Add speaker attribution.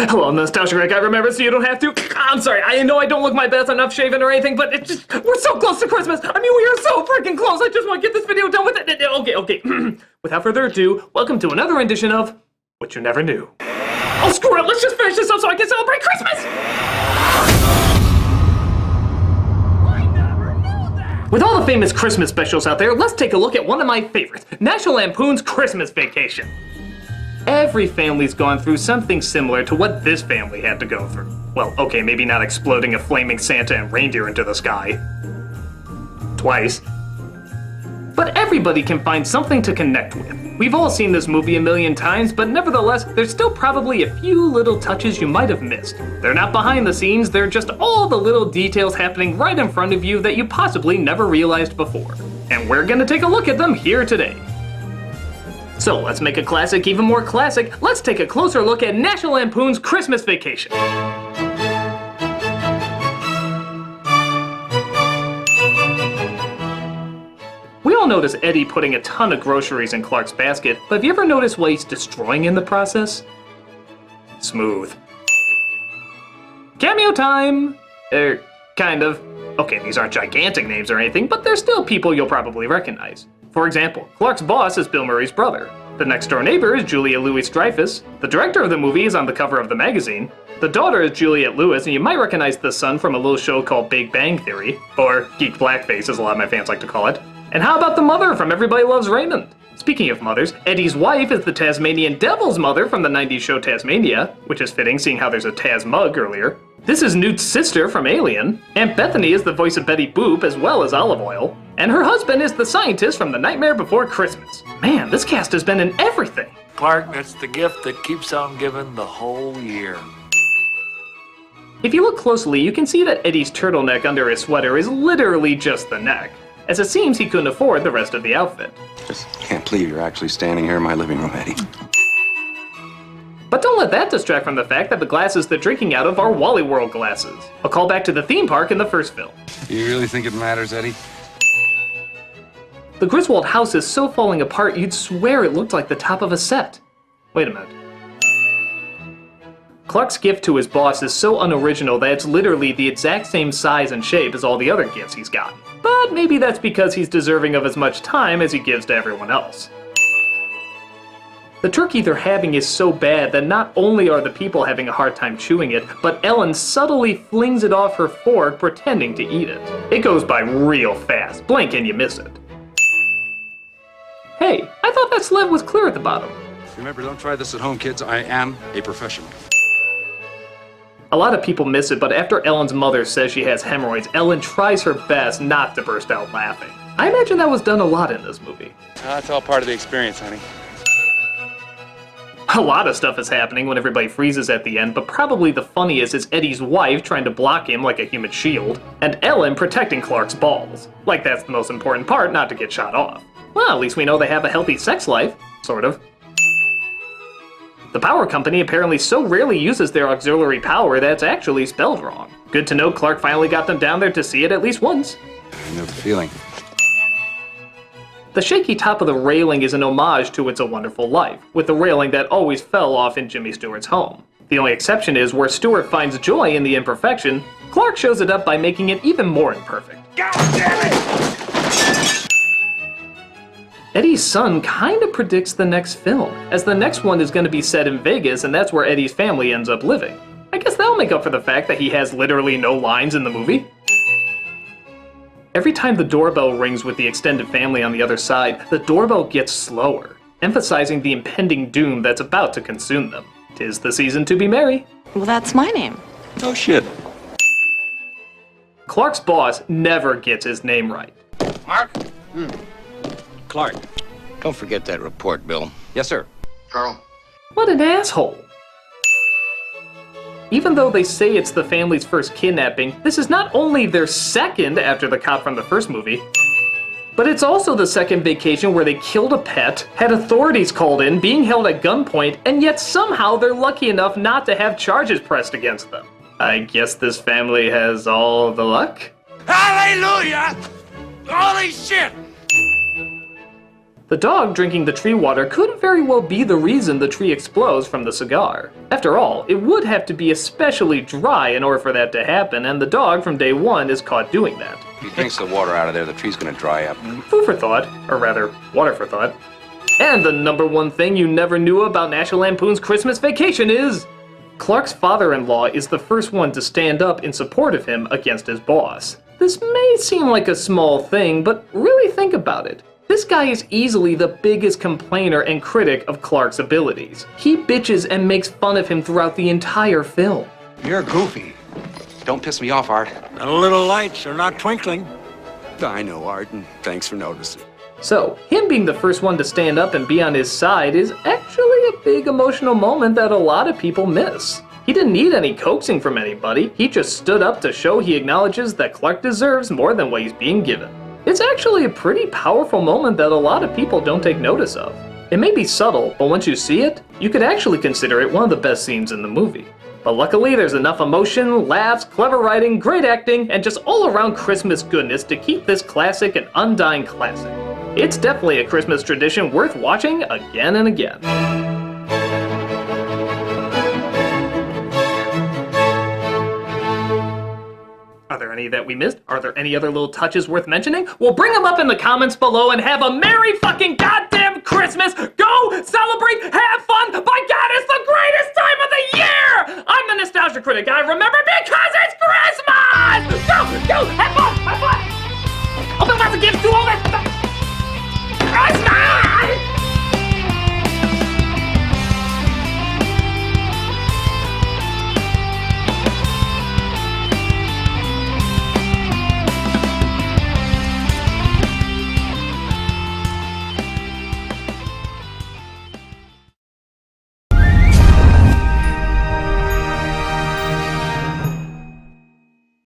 Speaker 1: Hello, nostalgia Greg. I remember, so you don't have to. I'm sorry. I know I don't look my best. I'm not shaven or anything, but we're so close to Christmas. I mean, we are so freaking close. I just want to get this video done with it. Okay. Without further ado, welcome to another edition of What You Never Knew. Oh, screw it. Let's just finish this up so I can celebrate Christmas. With all the famous Christmas specials out there, let's take a look at one of my favorites, National Lampoon's Christmas Vacation. Every family's gone through something similar to what this family had to go through. Well, okay, maybe not exploding a flaming Santa and reindeer into the sky. Twice. But everybody can find something to connect with. We've all seen this movie a million times, but nevertheless, there's still probably a few little touches you might have missed. They're not behind the scenes, they're just all the little details happening right in front of you that you possibly never realized before. And we're gonna take a look at them here today. So let's make a classic even more classic. Let's take a closer look at National Lampoon's Christmas Vacation. We all notice Eddie putting a ton of groceries in Clark's basket, but have you ever noticed what he's destroying in the process? Smooth. Cameo time! Kind of. Okay, these aren't gigantic names or anything, but they're still people you'll probably recognize. For example, Clark's boss is Bill Murray's brother. The next door neighbor is Julia Louis-Dreyfus. The director of the movie is on the cover of the magazine. The daughter is Juliette Lewis, and you might recognize the son from a little show called Big Bang Theory, or Geek Blackface as a lot of my fans like to call it. And how about the mother from Everybody Loves Raymond? Speaking of mothers, Eddie's wife is the Tasmanian Devil's mother from the 90s show Tasmania, which is fitting seeing how there's a Taz mug earlier. This is Newt's sister from Alien. Aunt Bethany is the voice of Betty Boop as well as Olive Oyl. And her husband is the scientist from The Nightmare Before Christmas. Man, this cast has been in everything.
Speaker 2: Clark, that's the gift that keeps on giving the whole year.
Speaker 1: If you look closely, you can see that Eddie's turtleneck under his sweater is literally just the neck, as it seems he couldn't afford the rest of the outfit.
Speaker 3: Just can't believe you're actually standing here in my living room, Eddie.
Speaker 1: But don't let that distract from the fact that the glasses they're drinking out of are Wally World glasses, a callback to the theme park in the first film.
Speaker 3: You really think it matters, Eddie?
Speaker 1: The Griswold house is so falling apart you'd swear it looked like the top of a set. Wait a minute. Clark's gift to his boss is so unoriginal that it's literally the exact same size and shape as all the other gifts he's gotten. But maybe that's because he's deserving of as much time as he gives to everyone else. The turkey they're having is so bad that not only are the people having a hard time chewing it, but Ellen subtly flings it off her fork pretending to eat it. It goes by real fast. Blink and you miss it. Hey, I thought that slit was clear at the bottom.
Speaker 3: Remember, don't try this at home, kids. I am a professional.
Speaker 1: A lot of people miss it, but after Ellen's mother says she has hemorrhoids, Ellen tries her best not to burst out laughing. I imagine that was done a lot in this movie.
Speaker 3: That's all part of the experience, honey.
Speaker 1: A lot of stuff is happening when everybody freezes at the end, but probably the funniest is Eddie's wife trying to block him like a human shield, and Ellen protecting Clark's balls. Like that's the most important part, not to get shot off. Well, at least we know they have a healthy sex life, sort of. The power company apparently so rarely uses their auxiliary power that it's actually spelled wrong. Good to know Clark finally got them down there to see it at least once.
Speaker 3: I know the feeling.
Speaker 1: The shaky top of the railing is an homage to It's a Wonderful Life, with the railing that always fell off in Jimmy Stewart's home. The only exception is where Stewart finds joy in the imperfection, Clark shows it up by making it even more imperfect.
Speaker 2: God damn it!
Speaker 1: Eddie's son kinda predicts the next film, as the next one is gonna be set in Vegas and that's where Eddie's family ends up living. I guess that'll make up for the fact that he has literally no lines in the movie. Every time the doorbell rings with the extended family on the other side, the doorbell gets slower, emphasizing the impending doom that's about to consume them. 'Tis the season to be merry.
Speaker 4: Well, that's my name.
Speaker 3: Oh, shit.
Speaker 1: Clark's boss never gets his name right.
Speaker 2: Mark?
Speaker 5: Clark, don't forget that report, Bill.
Speaker 3: Yes, sir.
Speaker 5: Carl?
Speaker 1: What an asshole. Even though they say it's the family's first kidnapping, this is not only their second after the cop from the first movie, but it's also the second vacation where they killed a pet, had authorities called in, being held at gunpoint, and yet somehow they're lucky enough not to have charges pressed against them. I guess this family has all the luck?
Speaker 2: Hallelujah! Holy shit!
Speaker 1: The dog drinking the tree water could very well be the reason the tree explodes from the cigar. After all, it would have to be especially dry in order for that to happen, and the dog from day one is caught doing that.
Speaker 3: If he drinks the water out of there, the tree's gonna dry up.
Speaker 1: Food for thought, or rather, water for thought. And the number one thing you never knew about National Lampoon's Christmas Vacation is... Clark's father-in-law is the first one to stand up in support of him against his boss. This may seem like a small thing, but really think about it. This guy is easily the biggest complainer and critic of Clark's abilities. He bitches and makes fun of him throughout the entire film.
Speaker 3: You're goofy. Don't piss me off, Art.
Speaker 5: The little lights are not twinkling.
Speaker 3: I know, Art, and thanks for noticing.
Speaker 1: So, him being the first one to stand up and be on his side is actually a big emotional moment that a lot of people miss. He didn't need any coaxing from anybody, he just stood up to show he acknowledges that Clark deserves more than what he's being given. It's actually a pretty powerful moment that a lot of people don't take notice of. It may be subtle, but once you see it, you could actually consider it one of the best scenes in the movie. But luckily there's enough emotion, laughs, clever writing, great acting, and just all-around Christmas goodness to keep this classic an undying classic. It's definitely a Christmas tradition worth watching again and again. Are there any that we missed? Are there any other little touches worth mentioning? Well, bring them up in the comments below and have a merry fucking goddamn Christmas! Go celebrate, have fun! By God, it's the greatest time of the year! I'm the Nostalgia Critic guy, remember, because it's Christmas! Go, have fun, have fun! Open lots of gifts, do all that stuff!